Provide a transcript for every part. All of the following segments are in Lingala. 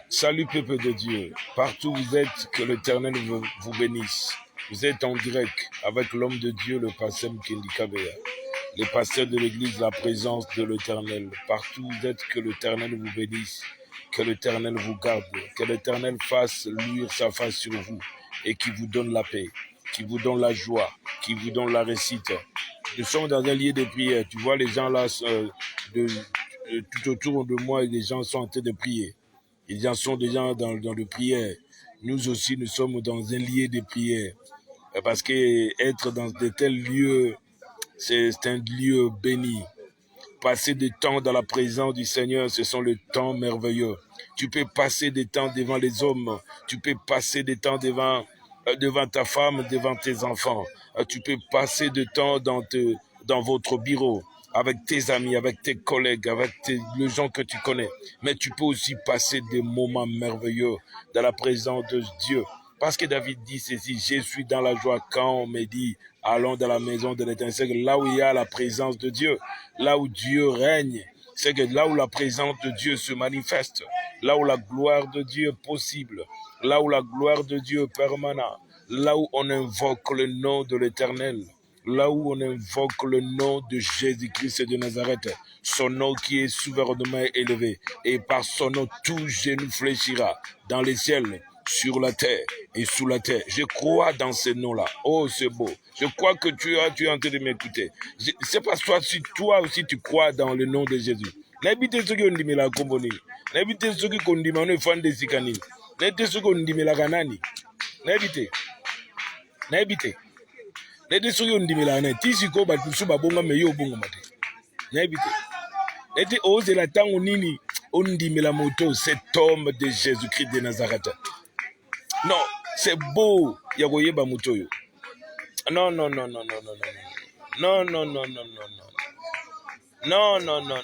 Salut peuple de Dieu, partout où vous êtes, que l'Éternel vous bénisse. Vous êtes en direct avec l'homme de Dieu, le pasteur Mkendikabea, les pasteurs de l'église, la présence de l'Éternel. Partout où vous êtes, que l'Éternel vous bénisse, que l'Éternel vous garde, que l'Éternel fasse luire sa face sur vous et qui vous donne la paix, qui vous donne la joie, qui vous donne la réussite. Nous sommes dans un lieu de prière. Tu vois les gens là, tout autour de moi, les gens sont en train de prier. Les gens sont déjà dans le prière. Nous aussi, nous sommes dans un lieu de prière. Parce que être dans de tels lieux, c'est un lieu béni. Passer du temps dans la présence du Seigneur, ce sont le temps merveilleux. Tu peux passer des temps devant les hommes. Tu peux passer des temps devant ta femme, devant tes enfants. Tu peux passer du temps dans votre bureau, avec tes amis, avec tes collègues, avec les gens que tu connais. Mais tu peux aussi passer des moments merveilleux dans la présence de Dieu. Parce que David dit ceci, je suis dans la joie quand on me dit, allons dans la maison de l'Éternel, là où il y a la présence de Dieu, là où Dieu règne. C'est que là où la présence de Dieu se manifeste, là où la gloire de Dieu est possible, là où la gloire de Dieu est permanente, là où on invoque le nom de l'Éternel, là où on invoque le nom de Jésus-Christ de Nazareth, son nom qui est souverainement élevé, et par son nom tout genou fléchira dans les ciels, sur la terre et sous la terre. Je crois dans ce nom-là. Oh, c'est beau. Je crois que tu es en train de m'écouter. C'est pas toi, si toi aussi tu crois dans le nom de Jésus. N'habitez ceux qui ont dit la comboni. N'habitez ceux qui ont dit manu fan de sikani. N'habitez ceux qui ont dit la ganani. N'habitez. N'habitez. N'habitez ceux qui ont dit la ganani. Tisiko bat suba bonga meyo bonga mate. N'habitez. N'habitez ose la tango nini. On dit la moto, cet homme de Jésus-Christ de Nazareth. Non, c'est beau, Yagoyeba Mutoyo. Non, non, non, non, non, non, non, non, non, non, non, non, non, non, non, non.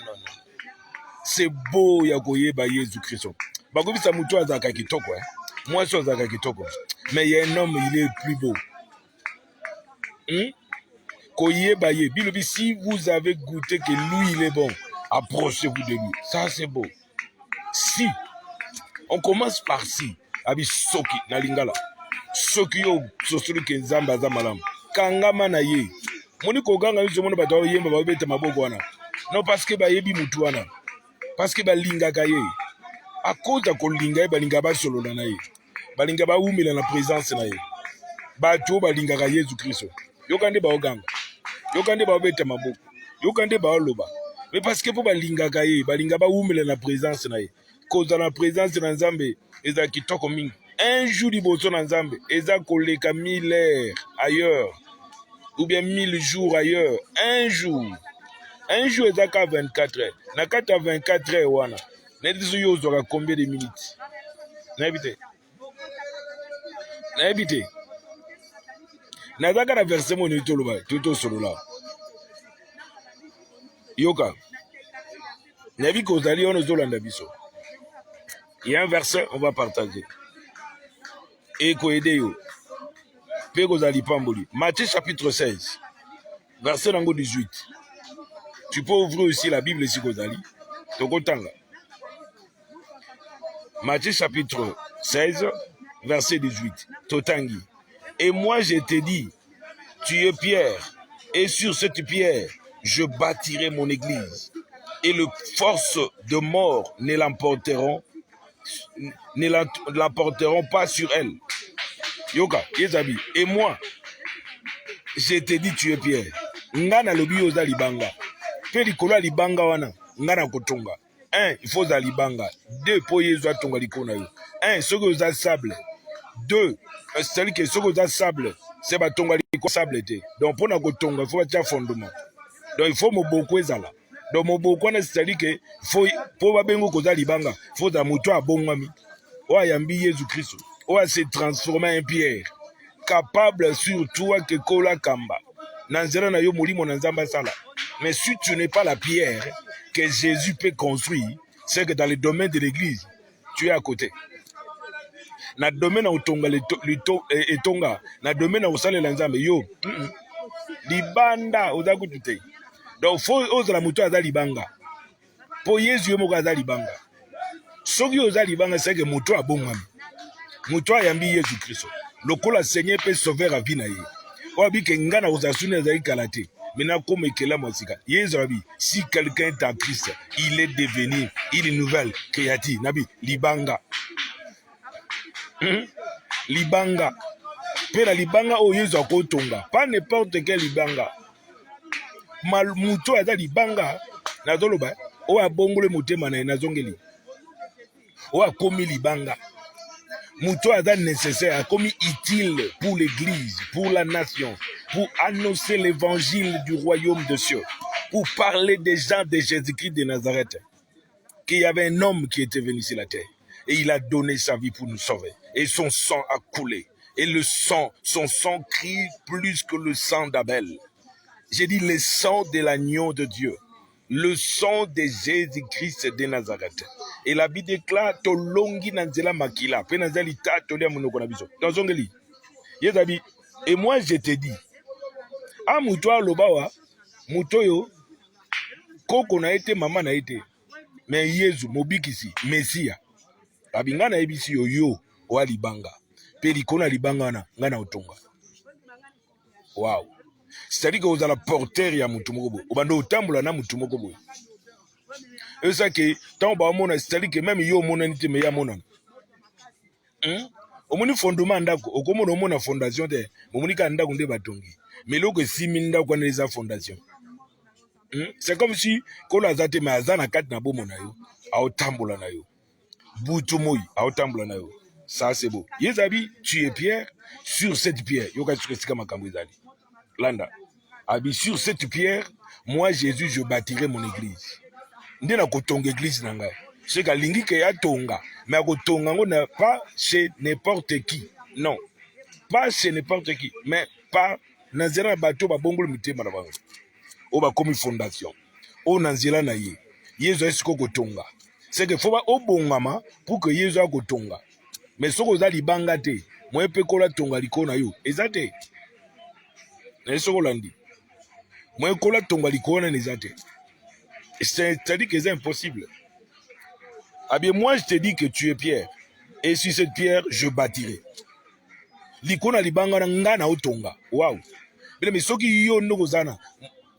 C'est beau, Yagoyeba Jésus-Christ. Bakobisa Muto Azaka Kitoko, moi, je suis Azaka Kitoko. Mais il y a un homme, il est plus beau. Koyeba Ye, Bilobi, si vous avez goûté que lui, il est bon, approchez-vous de lui. Ça, c'est beau. Si, on commence par si. Abi soki na lingala soki yo sosulu ke nzamba za malamu kangama na ye moni ko ganga biso mona bato yemba ba beta maboko wana non parce que ba yebi mutu wana parce que ba linga ka ye akoza ko linga ba linga ba solo na ye ba linga ba umela na présence na ye ba to ba linga ka Yesu Kristo yokande ba oganga yokande ba beta maboko yokande ba loba mais parce que po ba linga ka ye ba linga ba umela na présence na ye koza na présence na Nzambe eza kitoko mingi. Un jour liboso na Nzambe eza koleka 1000 heures ailleurs ou bien 1000 jours ailleurs. Un jour eza ka 24 heures. Na kata 24 heures wana nediso yo ozwaka combien de minutes? Nayebi te nazaka na verset moni toloba solola yoka nayebi kozali ono zolanda biso. Il y a un verset, on va partager. Et Koedeyo. Pekozali Pamboli. Matthieu chapitre 16, verset 18. Tu peux ouvrir aussi la Bible ici, Kozali. Tokotanga. Matthieu chapitre 16, verset 18. Totangi. Et moi je te dis, tu es Pierre, et sur cette pierre, je bâtirai mon église. Et les forces de mort ne l'emporteront pas sur elle. Yoka, Yezabi. Et moi, je te dis, tu es Pierre. Ngana lobi oza libanga. Pe likolo libanga wana, ngana kotonga. Un, il faut za libanga. Deux, po yezo tonga likona yo. Un, soki oza sable. Deux, c'est-à-dire que soki oza sable, c'est ba tonga liko sable te. Donc pour na kotonga, il faut batia fondement. Donc il faut moboko ezala. Donc moboko wana c'est-à-dire que faut po ba bengo koza libanga, faut za moto abongami. Oya yambi Yesu Christ. Oya se transformer en pierre. Capable sur toi que kola kamba. Nanzera na yo molimo na Nzamba sala. Mais si tu n'es pas la pierre que Jésus peut construire, c'est que dans le domaine de l'église, tu es à côté. Na domaine na utonga etonga, na domaine na usale la Nzambe yo. Libanda oza kutute. Donc faut oza la muto aza libanga. Po Yesu yo moko aza libanga. soki oza libanga seke moto abongami moto ayambi Yesu Kristo lokola Seigneur pe sauveur a vie na ye oyo abike nga na kozala suni ezali kala te maintenant comme ekelamu ya sika Yesu abi si quelqu'un est en Christ il est devenu une nouvelle créature nabi libanga libanga pe na libanga oyo Yesu akotonga pas n'importe quel libanga moto aza libanga nazoloba oyo abongole motema na ye nazongeli oyo akomi libanga moto aza nécessaire akomi utile pour l'église pour la nation pour annoncer l'évangile du royaume de cieux pour parler des gens de Jésus-Christ de Nazareth qu'il y avait un homme qui était venu sur la terre et il a donné sa vie pour nous sauver et son sang a coulé et le sang, son sang crie plus que le sang d'Abel. J'ai dit le sang de l'agneau de Dieu, le sang de Jésus-Christ de Nazareth. Et la Bible déclare tolongi nanzela makila, pe nanzeli ta tolia monoko na biso. Tozongeli. Yezabi, et moi je te dis, a muto alobawa, muto yo koko na ete mama na ete. Mais Yesu mobikisi, Mesia. Abinga na ebisi yo wa libanga. Pe likona libanga na ngana otonga. Wow. C'est-à-dire que vous allez porter ya mutu moko boye obanda otambola na mutu moko boye eza ke tant ba mona c'est-à-dire que même yo mona nite me ya mona omoni fondement ndako okomona omona fondation te omoni ka ndako nde batongi mais loko simi ndako na eza fondation c'est comme si kolo azate mais azana kati na bomona yo aotambola na yo butu moi aotambola na yo ça c'est beau yezabi tu es pierre sur cette pierre yoka tsika makambo ezali landa abi sur cette pierre moi Jésus je bâtirai mon église nde na kotonga église na ngai c'est que lingi ke ya tonga mais kotonga ngo na pas chez n'importe qui non pas chez n'importe qui mais pas nanzela bato ba bongolo mitema na bango o ba komi fondation o nanzela na ye Yesu esiko kotonga c'est que faut ba obongama pour que Yesu akotonga mais soko za libanga te moi pe kola tonga likona yo ezate na soko landi moi kola tonga likona nezate c'est-à-dire que c'est impossible. Ah bien, moi, je te dis que tu es pierre. Et sur cette pierre, je bâtirai. Likona libanga na ngana otonga. Waouh. Mais soki yo no zana.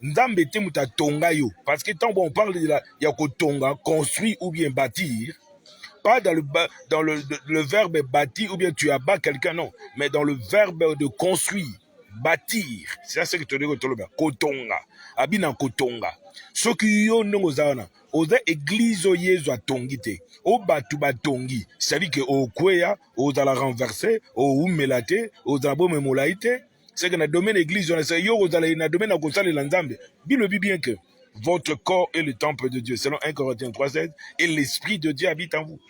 Nzambe te muta tonga yo. Parce que tant bon on parle de la yako tonga, construire ou bien bâtir. Pas dans le verbe bâtir ou bien tu abats quelqu'un, non. Mais dans le verbe de construire. Bâtir. C'est ça ce que tu dis que tu le kotonga. Abina kotonga. Soki yo no zana. Oza église o Yesu atongi te. O batu batongi. C'est-à-dire que o kweya, oza la renverser, o umelate, oza bo memolaite. C'est que na domaine église, on a yo oza na domaine na kosale la nzambe. Bilo bi bien que votre corps est le temple de Dieu, selon 1 Corinthiens 3:16, et l'esprit de Dieu habite en vous.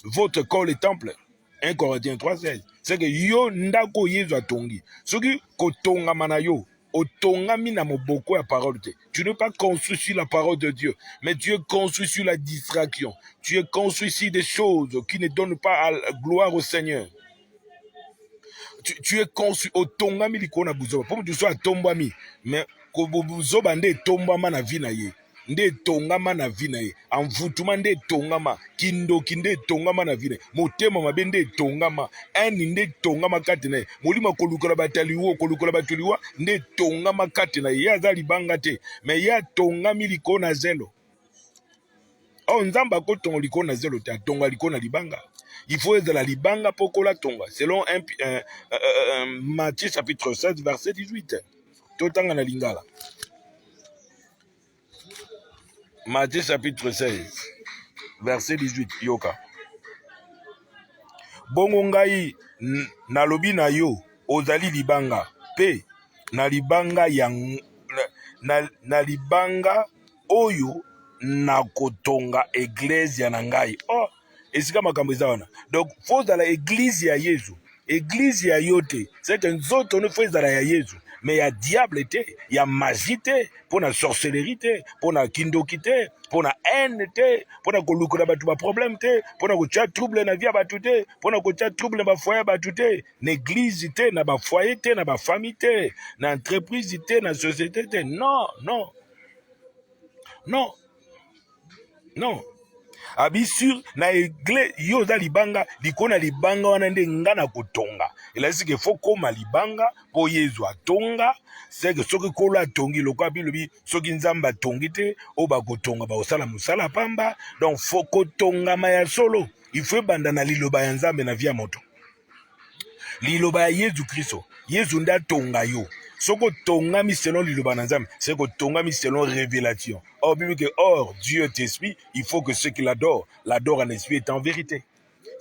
Votre corps est le temple. 1 Corinthiens 3:16. C'est que yo ndako Yesu atongi. Soki kotonga mana yo. Otongami na moboko ya parole te. Tu n'es pas construit sur la parole de Dieu, mais tu es construit sur la distraction. Tu es construit sur des choses qui ne donnent pas la gloire au Seigneur. Tu es construit otongami likona buzoba. Pour que tu sois tombami, mais ko buzoba nde tombama na vie na ye. Nde tongama na vie na ye. Envoûtement nde tongama, kindoki nde tongama na vie na ye. Motema mabe nde tongama, eni nde tongama kati na ye. Molima kolukola bataliwo, kolukola batuliwa, nde tongama kati na ye. Ya za libanga te, mais ya tongami likona zelo. Oh nzamba ko tonga likona zelo te, tonga likona libanga. Il faut être la libanga pokola tonga. Selon Matthieu chapitre 16, verset 18. Totanga na lingala. Matthieu chapitre 16, verset 18, yoka. Bongo ngai nalobi na yo, ozali libanga, pe na libanga na libanga oyo na kotonga église ya ngai. Oh, esika makambo eza wana. Donc, faut la église ya Yesu. Église ya yote. C'est que nzoto ne faut la ya Yesu. Mais il y a diable, il y a magie, pour la sorcellerie, pour la kindoki, pour la haine, pour la problème, pour la trouble na vie batute, pour la trouble na foyer batute, l'église na ba foyer na ba famille, na entreprise na société. Non, non. Non. Non. Abisur na egle yoza libanga likona libanga wana nde ngana kotonga. Elasi ke foko ma libanga po Yezu atonga. C'est que soki kolo atongi lokwa bilobi soki nzamba tongi te o ba kotonga ba osala musala pamba. Donc foko tonga maya solo. Il faut banda na liloba ya nzambe na via moto. Liloba ya Yezu Kristo. Yezu nda tonga yo. Soko tonga mi selon liloba na nzambe, c'est que tonga mi selon révélation. Or, Dieu est esprit, il faut que ceux qui l'adorent en esprit et en vérité.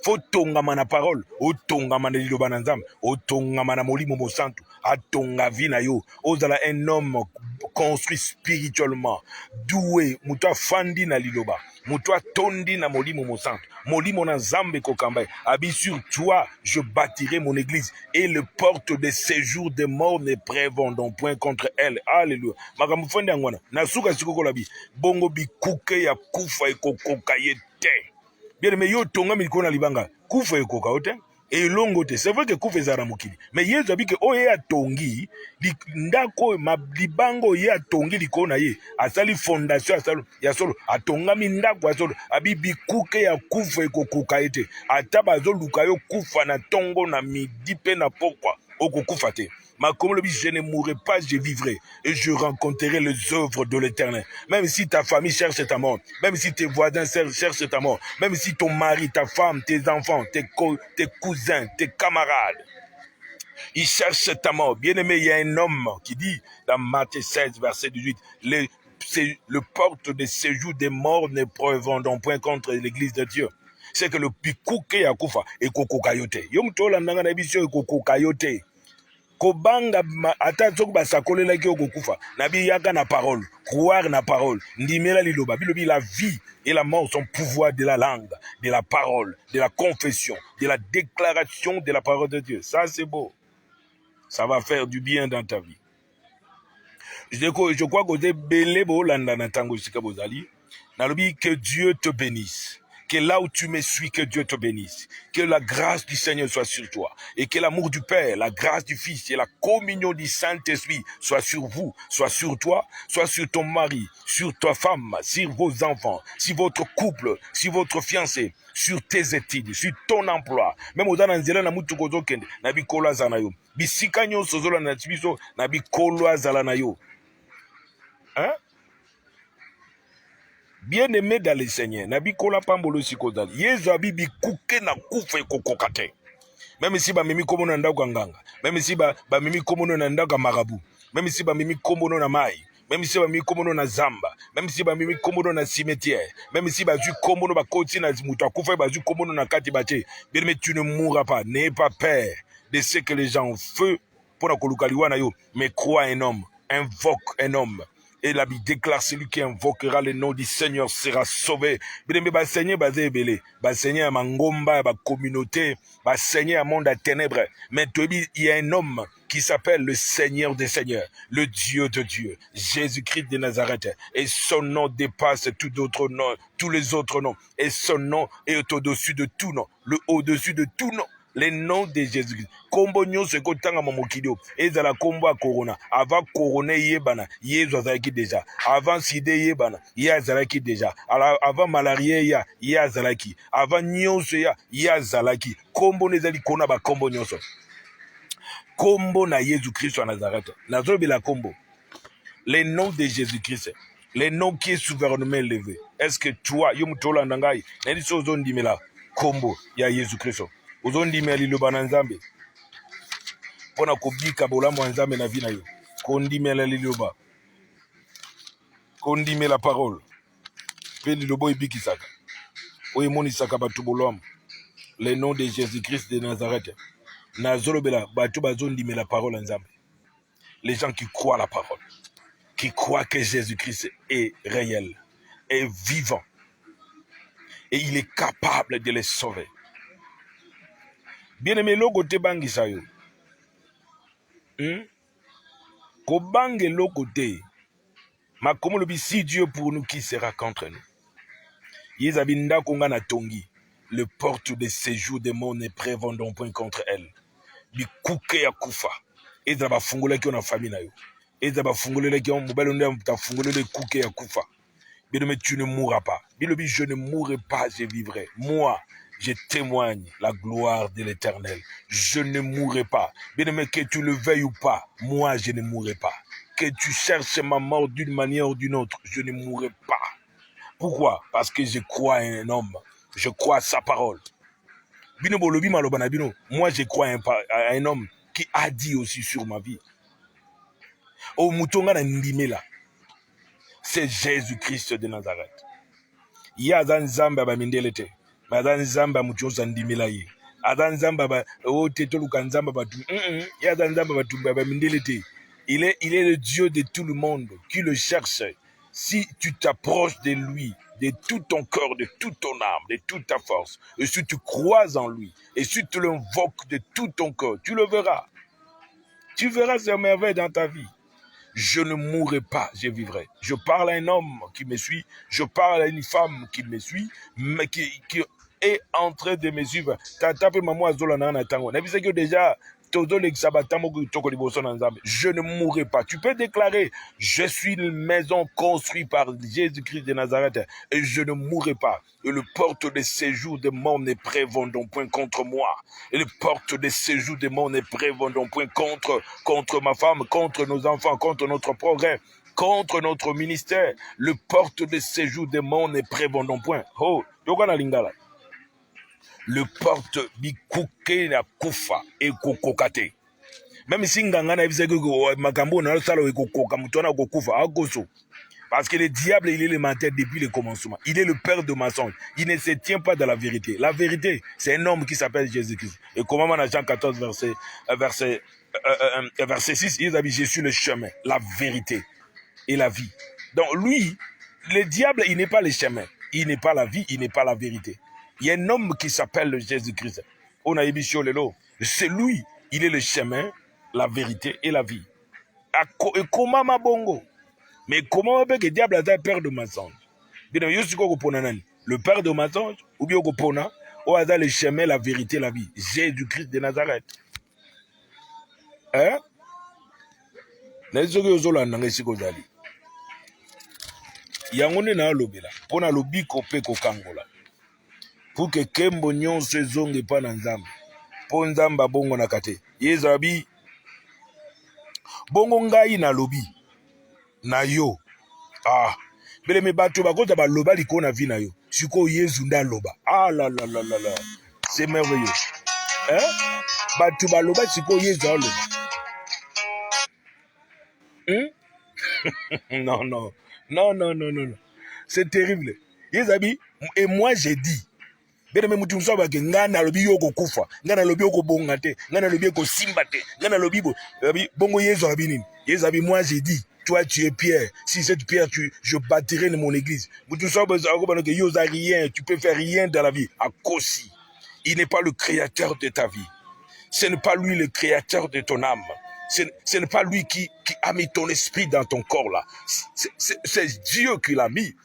Faut tonga mana parole, o tonga mana liloba na nzambe, o tonga mana molimo mo santu, a tonga vina yo. Ozala un homme construit spirituellement, doué, muta fandi na liloba, muta tondi na molimo mo santu, molimo na nzambe kokambai. Abi sur toi, je bâtirai mon église et le porte de séjour des morts ne prévendront point contre elle. Alléluia. Makamu fandi angwana, nasuka sikoko labi, bongo bikuke ya kufa ekokoka yete. Bien, mais yo tonga mi kona libanga kufa ekoka ote et longo te. C'est vrai que kufa ezara mokili, mais yezu abi ke oye atongi ndako ma libango ye atongi likona ye asali fondation asalo ya solo atonga mi ndako ya solo abi bikuke ya kufa ekokoka ete ata bazoluka yo kufa na tongo na midi pe na pokwa okokufa te. Je ne mourrai pas, je vivrai et je rencontrerai les œuvres de l'Éternel. Même si ta famille cherche ta mort, même si tes voisins cherchent ta mort, même si ton mari, ta femme, tes enfants, tes cousins, tes camarades, ils cherchent ta mort. Bien-aimé, il y a un homme qui dit dans Matthieu 16, verset 18, le porte de séjour des morts ne prévendront point contre l'église de Dieu. C'est que le pikuke ya kufa et koko kayote. Yom tola nanga na bisyo koko kayote. Kobanga ata soki basakolelaki okokufa nabi yaka na parole, croire na parole, ndimela liloba bilobi. La vie et la mort sont pouvoir de la langue, de la parole, de la confession, de la déclaration de la parole de Dieu. Ça c'est beau, ça va faire du bien dans ta vie. Je crois que belé bo landa na tango sika bozali nalobi. Que Dieu te bénisse. Que là où tu me suis, que Dieu te bénisse. Que la grâce du Seigneur soit sur toi. Et que l'amour du Père, la grâce du Fils et la communion du Saint-Esprit soit sur vous, soit sur toi, soit sur ton mari, sur ta femme, sur vos enfants, sur votre couple, sur votre fiancé, sur tes études, sur ton emploi. Même aux ananzela na mutu kozo kende, na bikolo azala yo. Bisika nyonso zola na tibiso, na bikolo azala na yo. Hein? Bien-aimé dans le Seigneur, nabi kola pambolo sikozali. Yezu abibi kuke na kufa ekokokate. Même si ba mimi komono ndako nganga, même si ba mimi komono na ndako marabu, même si ba mimi komono na mai, même si ba mimi komono na zamba, même si ba mimi komono na cimetière, même si ba zu komono ba koti na zimuta kufa ba zu komono na kati bache. Bien mais tu ne mourras pas, n'aie pas peur de ce que les gens font pour la kolukaliwa na yo, mais crois un homme, invoque un homme. Et la Bible déclare celui qui invoquera le nom du Seigneur sera sauvé. Bien, bah Seigneur, bah zébélé, bah Seigneur, mangomba, bah communauté, bah Seigneur, monde à ténèbres. Mais il y a un homme qui s'appelle le Seigneur des Seigneurs, le Dieu de Dieu, Jésus-Christ de Nazareth. Et son nom dépasse tous les autres noms. Et son nom est au-dessus de tout nom, le au-dessus de tout nom. Le nom de Jésus. Kombo nyonso ekotanga momokidio. Ezala kombo a corona. Avant corona yebana, Yezu azalaki déjà. Avant sida yebana, ye azalaki déjà. Avant malaria ya, ye azalaki. Avant nyonso ya, ye azalaki. Kombo nezali kona ba kombo nyonso. Kombo na Yesu Christ à Nazareth. Nazobe la kombo. Le nom de Jésus-Christ. Le nom qui est souverainement élevé. Est-ce que toi, yumutola ndangai, nediso zondimela kombo ya Yesu Christ. Uzondimela liloba na nzambe pona kobika bolamu nzambe na vina yo. Kondimela liloba, kondimela parole pe liloba ibikisaka oyo monisaka batu bolamu. Le nom de Jésus-Christ de Nazareth. Nazolobela batu bazondimela parole nzambe. Les gens qui croient la parole, qui croient que Jésus-Christ est réel, est vivant et il est capable de les sauver. Bien-aimé, logo te bangi sayo. Ko bangi logo te. Ma comme le si Dieu pour nous, qui sera contre nous? Yezabinda konga na tongi. Le porte de séjour des morts ne prévendront point contre elle. Bi kuke ya kufa. Ezaba fungula ki ona famille na yo. Ezaba fungula ki on mobile nda ta fungula le kuke ya kufa. Bien-aimé, tu ne mourras pas. Bien-aimé, je ne mourrai pas, je vivrai. Moi, je témoigne la gloire de l'Éternel. Je ne mourrai pas. Bien-aimé, que tu le veuilles ou pas, moi, je ne mourrai pas. Que tu cherches ma mort d'une manière ou d'une autre, je ne mourrai pas. Pourquoi? Parce que je crois à un homme. Je crois à sa parole. Moi, je crois à un homme qui a dit aussi sur ma vie. Au Moutonga Ndimela, c'est Jésus-Christ de Nazareth. Il y a dans Zamba Mindelete, dans Zamba Muchosa Ndimela yi. Adan Zamba ba o tetolu kanzamba batu. Il y a dans Zamba batu baba Mindelete. Il est le Dieu de tout le monde qui le cherche. Si tu t'approches de lui, de tout ton corps, de toute ton âme, de toute ta force, et si tu crois en lui, et si tu l'invoques de tout ton corps, tu le verras. Tu verras ces merveilles dans ta vie. Je ne mourrai pas, je vivrai. Je parle à un homme qui me suit, je parle à une femme qui me suit, mais qui est en train de me suivre. Déjà, je ne mourrai pas. Tu peux déclarer, je suis une maison construite par Jésus-Christ de Nazareth et je ne mourrai pas. Et le porte de séjour de mort ne prévendront point contre moi. Et le porte de séjour de mort ne prévendront point contre ma femme, contre nos enfants, contre notre progrès, contre notre ministère. Le porte de séjour de mort ne prévendront point. Oh, Yogana Lingala. Le porte bikuke na kufa et kokokate. Même si nganga na biseko makambo na sala kokoka mutona kokufa agoso. Parce que le diable, il est le menteur depuis le commencement. Il est le père de mensonges. Il ne se tient pas dans la vérité. La vérité, c'est un homme qui s'appelle Jésus-Christ. Et comment dans Jean 14, verset 6, il a dit, je suis le chemin, la vérité et la vie. Donc lui, le diable, il n'est pas le chemin. Il n'est pas la vie, il n'est pas la vérité. Il y a un homme qui s'appelle Jésus-Christ. On a émission lelo. C'est lui, il est le chemin, la vérité et la vie. Et comment ma bongo? Mais comment on peut que le diable est un père de mensonge? Le père de mensonge, ou bien au hasard le chemin, la vérité, la vie. Jésus-Christ de Nazareth. Hein? Yangone na lobela. Pona lobi kope kokangola. Pour que Kembo nyon se zonge pa na nzambe. Po nzamba bongo na kate. Yezabi. Bongo ngai na lobi. Na yo. Ah. Bele me bato bakota ba loba liko na vi na yo. Siko Yezu nda loba. Ah la la la la la. C'est merveilleux. Hein? Bato ba loba siko Yezu loba. Non, non. Non, non, non, non. C'est terrible. Yezabi. Et moi j'ai dit. Bele mutu msaba ke ngana lobi yoko kufa, ngana lobi yoko bongate, ngana lobi yoko simbate, ngana lobi bongo Yezu abinini. Yezu abi moi j'ai dit, toi tu es pierre, si cette pierre je bâtirai de mon église. Mutu msaba ke yoza rien, tu peux faire rien dans la vie. À Kosi, il n'est pas le créateur de ta vie. Ce n'est pas lui le créateur de ton âme. Ce n'est pas lui qui a mis ton esprit dans ton corps là. C'est Dieu qui l'a mis.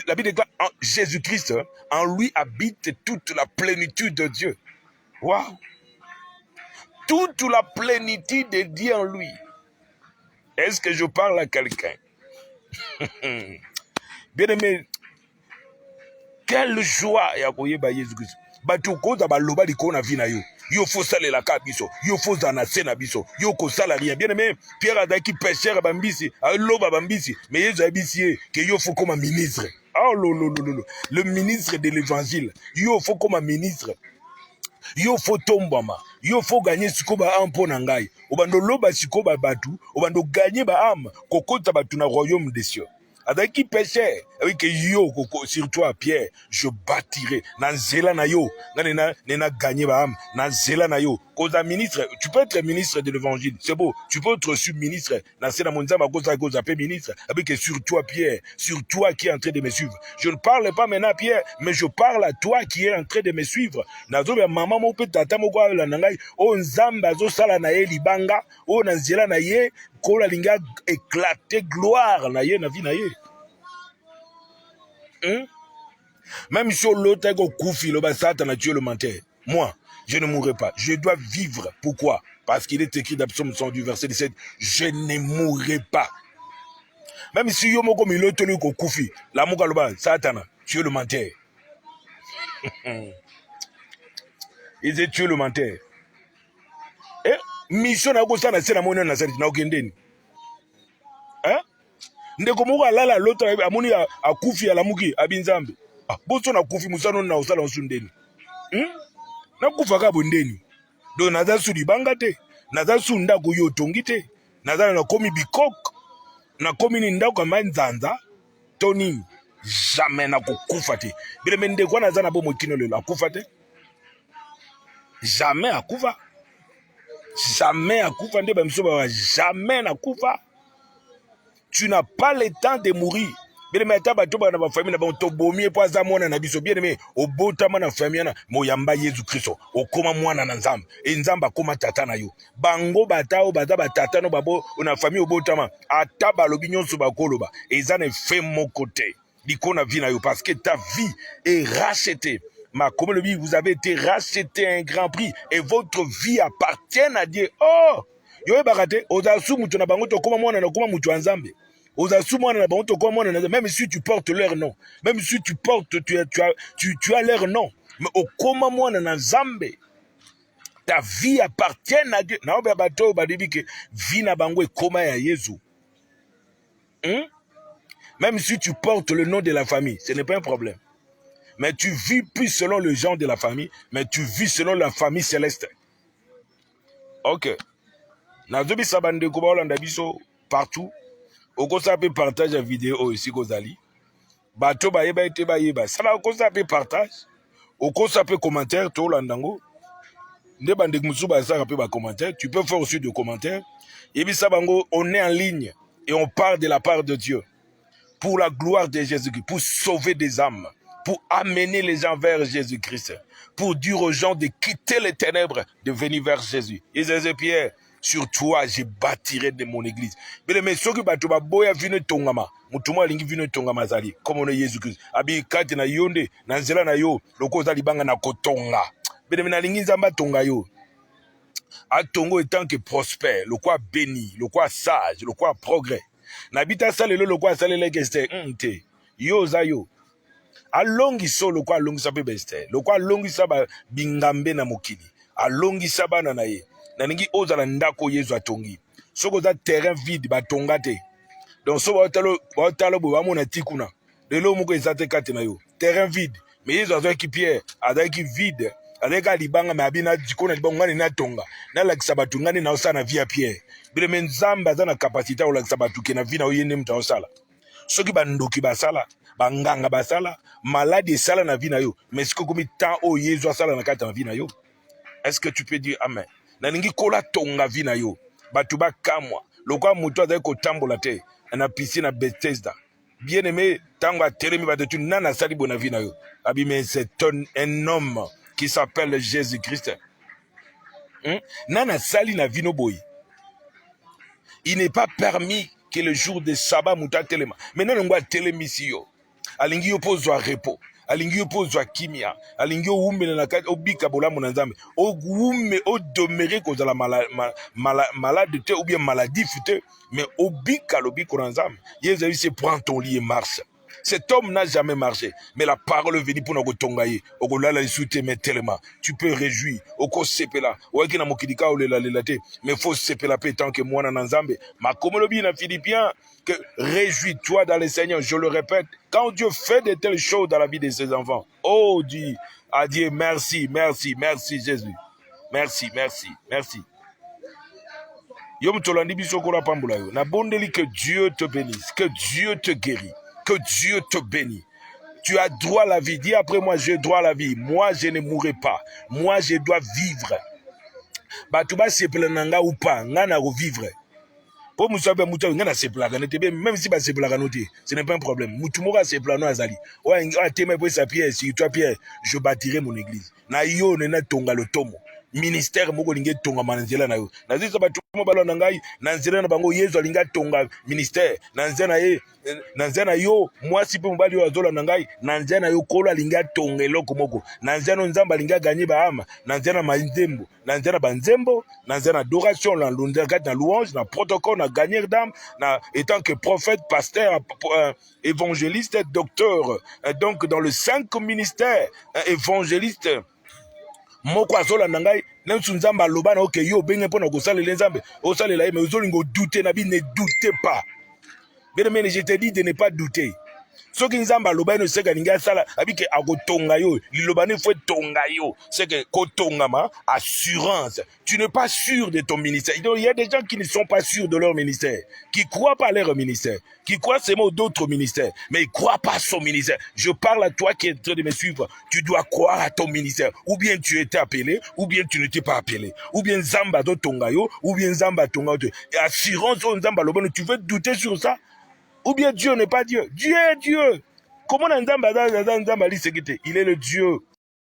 La Bible déclare en Jésus-Christ, en lui habite toute la plénitude de Dieu. Waouh! Toute la plénitude de Dieu en lui. Est-ce que je parle à quelqu'un? Bien aimé, quelle joie y a koye ba Jésus-Christ. Bato koza ba loba liko na vie na yo. Yo faut salela ka biso, yo faut zanase na biso, yo ko sala rien. Bien aimé, Pierre azaki pécheur bambisi, loba bambisi, mais Yesu abisi que yo faut comme un ministre. Oh lolo, le ministre de l'évangile. Yo faut comme un ministre. Yo faut tombama, yo faut gagner sikoba am pona ngai. Obando loba sikoba batu, obando gagner ba am kokota batu na royaume des cieux. Avec qui péchait, avec yo sur toi Pierre, je bâtirai. Nanzela na yo, nena gagné ba am, nanzela na yo. Cause ministre, tu peux être ministre de l'évangile, c'est beau. Tu peux être sub-ministre, nanzela monzama cause appel ministre, avec sur toi Pierre, sur toi qui est en train de me suivre. Je ne parle pas maintenant Pierre, mais je parle à toi qui est en train de me suivre. Nazo be maman mo pe tata mo kwa la nangai, o nzamba zo sala na ye libanga, o nanzela na ye. La linga éclater gloire na ye na vie na ye. Même si l'autre est koufi le basata na tué le menteur. Moi, je ne mourrai pas. Je dois vivre. Pourquoi? Parce qu'il est écrit dans Psaume 100 du verset 17, je ne mourrai pas. Même si yo moko miloto liko kufi, la muka loba, Satana, tu es le menteur. Ils disent tu es le menteur. Eh, mission na ko sana sena mona na senti na okendeni. Hein? Ndeko moko alala l'autre amoni akufi ala muki abinzambe. Ah, boso na kufi musano na osala nsundeni. Na kufa ka bondeni. Do naza sudi bangate, naza sunda ko yo tongite, naza na komi bikok, na komi ni ndako manzanza, toni jamais na kufa te. Bile mende kwa naza na bo mokino le akufa te. Jamais akufa. Jamais akufa nde ba msoba jamais na kufa. Tu n'as pas le temps de mourir. Bien aimé, tu as na famille na ba to bomi po za mwana na biso bien aimé, obotama na famille na moyamba Yesu Kristo, okoma mwana na Nzamba. E Nzamba koma tata na yo. Bango batao baza batata no babo na famille obotama, ata balobi nyonso bakoloba. Eza ne fait mon côté. Likona vie na yo parce que ta vie est rachetée. Ma comme le dit, vous avez été racheté à un grand prix et votre vie appartient à Dieu. Oh, yo barate, ozasu mutu na bango to koma mwana na koma mutu Nzambe. Même si tu portes leur nom, même si tu portes, tu as leur nom, mais au comment moi dans Nzambe, ta vie appartient à Dieu. Na oba bato badibi ke vie na bango e koma ya Yesu. Même si tu portes le nom de la famille, ce n'est pas un problème. Mais tu vis plus selon le genre de la famille, mais tu vis selon la famille céleste. Ok. Nazobi sabande kuba olanda biso partout. Oko sape partage la vidéo ici kozali. Bato ba yeba ete ba yeba. Sala oko sape partage. Oko sape commentaire to landango. Nde bande musu ba sa pe ba commentaire. Tu peux faire aussi des commentaires. Et puis sabango, on est en ligne et on parle de la part de Dieu pour la gloire de Jésus-Christ, pour sauver des âmes, pour amener les gens vers Jésus-Christ, pour dire aux gens de quitter les ténèbres, de venir vers Jésus. Et c'est Pierre. Sur toi, je bâtirai de mon église. Mais ceux qui battent ma boya vine tongama, mutuma lingi vine tongama zali, comme on est Jésus-Christ. Abi kati na yonde, na nzela na yo, loko zali banga na kotonga. Mais na lingi zamba tonga yo. A tongo étant que prospère, le quoi béni, le quoi sage, le quoi progrès. Nabita sale le quoi sale le geste, te. Yo za yo. A longi so le quoi longi sape beste. Le quoi longi saba bingambe na mokili. A longi saba na ye. Naningi ozala ndako Yesu atongi. Soko za terrain vide batonga te. Donc so ba bo amona tikuna. De lo moko ezate kate na yo. Terrain vide. Mais Yesu azaki Pierre, azaki vide. Azaka libanga mais abina dikona libanga ngani na tonga. Na lakisa batu ngani na osana via Pierre. Bile menzamba za na capacité o lakisa batu ke na vi na oyende mta osala. Soki bandoki basala, banganga basala, malade sala na vi na yo. Mais siko komi temps o Yesu asala na kate na vi na yo. Est-ce que tu peux dire amen? Naningi kola tonga vina yo batuba kamwa lokwa muto azali kotambola te na piscine na Bethesda bien aimé tango atelemi batutu nana sali bona vina yo abi mais c'est un homme qui s'appelle Jésus-Christ. Nana sali na vino boy. Il n'est pas permis que le jour de sabbat muta telema mais nana ngwa telemi si yo alingi yo pozwa repos alingi yo pozwa kimia alingi yo umbele na kati obika bolamu na Nzambe o ume o demeurer kozala malade te ou bien maladif te mais obika lobiko na Nzambe Yesu se prend ton lit et marche. Cet homme n'a jamais marché, mais la parole est venue pour nous tongayer. Tu peux réjouir. Oko sepela. Oaki na mokidika ou lela lelate. Mais faut sepela pe tant que moi na Nzambe. Ma comme le bien Philippiens que réjouis-toi dans le Seigneur. Je le répète, quand Dieu fait de telles choses dans la vie de ses enfants. Oh Dieu, à Dieu merci, merci, merci Jésus. Merci, merci, merci. Yom tolandi biso kola pambula yo. Na bondeli que Dieu te bénisse, que Dieu te guérit. Que Dieu te bénisse. Tu as droit à la vie. Dis après moi, j'ai droit à la vie. Moi, je ne mourrai pas. Moi, je dois vivre. Batuba sepela nanga ou pas, ngana revivre. Pour musabe muta ngana sepela kanete même si ba sepela kanote, ce n'est pas un problème. Mutumora sepela no azali. Wa teme po sa pierre, si toi Pierre, je bâtirai mon église. Na yo na tonga le tomo. ministère moko linge tonga manzela na yo nazisa batu mo balo na ngai na nzela na bango Yesu alinga tonga ministère na nzela na yo mwasi pe mobali yo azola na ngai na nzela na yo kolo alinga tonga eloko moko na nzela no nzamba alinga gagner baama na nzela na manzembo na nzela banzembo na nzela na adoration na kati na louange na protocole na gagner d'âme na étant que prophète pasteur évangéliste docteur donc dans le 5 ministères évangéliste moko azola na ngai nemsu nzamba aloba na oke yo benge mpona kosalela nzambe osalela ye mais ozolinga odute na bi ne doutez pas bien aimé je te dis de ne pas douter soki nzamba aloba ino seka ninga sala abike akotonga yo liloba ne faut tonga yo c'est que kotongama assurance tu n'es pas sûr de ton ministère. Il y a des gens qui ne sont pas sûrs de leur ministère, qui croient pas à leur ministère, qui croient seulement d'autres ministères, mais ils croient pas à son ministère. Je parle à toi qui es en train de me suivre. Tu dois croire à ton ministère. Ou bien tu étais appelé, ou bien tu n'étais pas appelé. Ou bien Zamba do tongayo, ou bien Zamba tongayo. Et assurance Zamba lobano, tu veux douter sur ça? Ou bien Dieu n'est pas Dieu. Dieu est Dieu. Comment Nzamba il est le Dieu